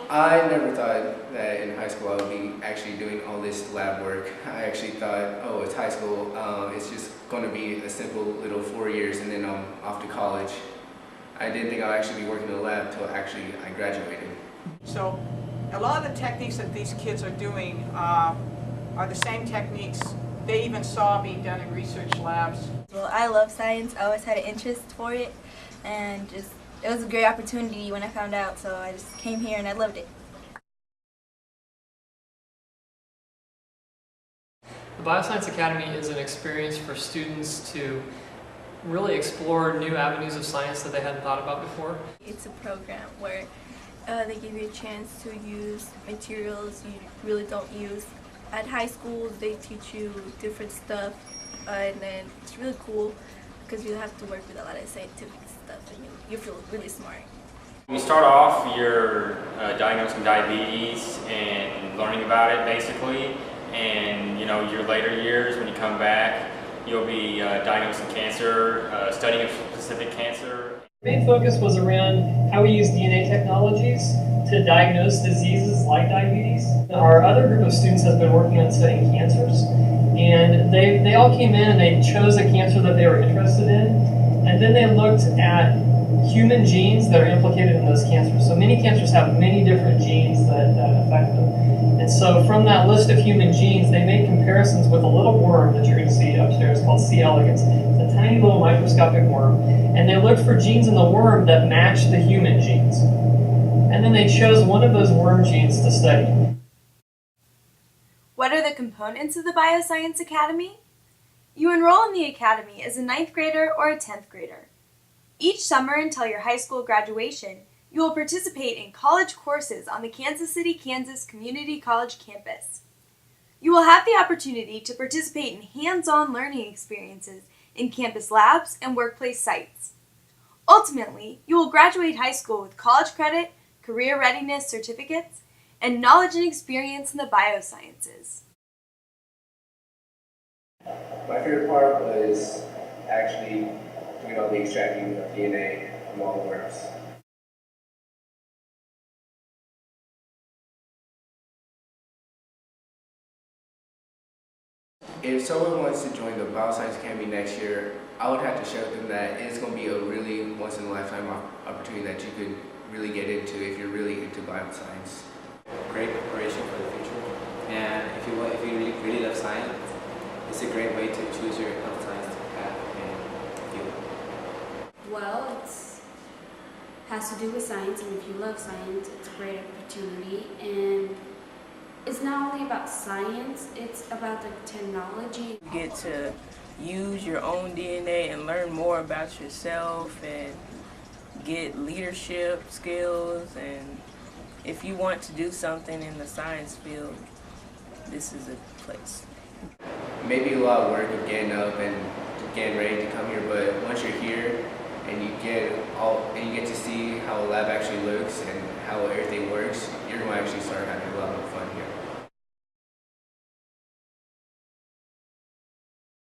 I never thought that in high school I would be actually doing all this lab work. I actually thought, oh, it's high school, it's just going to be a simple little 4 years and then I'm off to college. I didn't think I'd actually be working in the lab until actually I graduated. So a lot of the techniques that these kids are doing are the same techniques they even saw being done in research labs. Well, I love science. I always had an interest for it, and it was a great opportunity when I found out, so I just came here and I loved it. The Bioscience Academy is an experience for students to really explore new avenues of science that they hadn't thought about before. It's a program where they give you a chance to use materials you really don't use. At high school, they teach you different stuff, and then it's really cool because you have to work with a lot of scientific stuff, and you feel really smart. When you start off, you're diagnosing diabetes and learning about it basically, and your later years when you come back, you'll be diagnosing cancer, studying a specific cancer. The main focus was around how we use DNA technologies to diagnose diseases like diabetes. Our other group of students has been working on studying cancers, and they all came in and they chose a cancer that they were interested in, and then they looked at human genes that are implicated in those cancers. So many cancers have many different genes that affect them. And so from that list of human genes, they made comparisons with a little worm that you're going to see upstairs called C. elegans. It's a tiny little microscopic worm. And they looked for genes in the worm that matched the human genes. And then they chose one of those worm genes to study. What are the components of the Bioscience Academy? You enroll in the Academy as a 9th grader or a 10th grader. Each summer until your high school graduation, you will participate in college courses on the Kansas City, Kansas Community College campus. You will have the opportunity to participate in hands-on learning experiences in campus labs and workplace sites. Ultimately, you will graduate high school with college credit, career readiness certificates, and knowledge and experience in the biosciences. My favorite part was actually doing all the extracting of DNA from all the worms. If someone wants to join the Bioscience Academy next year, I would have to show them that it's going to be a really once-in-a-lifetime opportunity that you could really get into if you're really into bioscience. Great preparation for the future, and if you really love science, it's a great way to choose your health science path and field. Well, it has to do with science, and if you love science, it's a great opportunity. And it's not only about science, it's about the technology. You get to use your own DNA and learn more about yourself and get leadership skills, and if you want to do something in the science field, this is a place. Maybe a lot of work of getting up and getting ready to come here, but once you're here and you get to see how a lab actually looks and how everything works, you're going to actually start having a lot of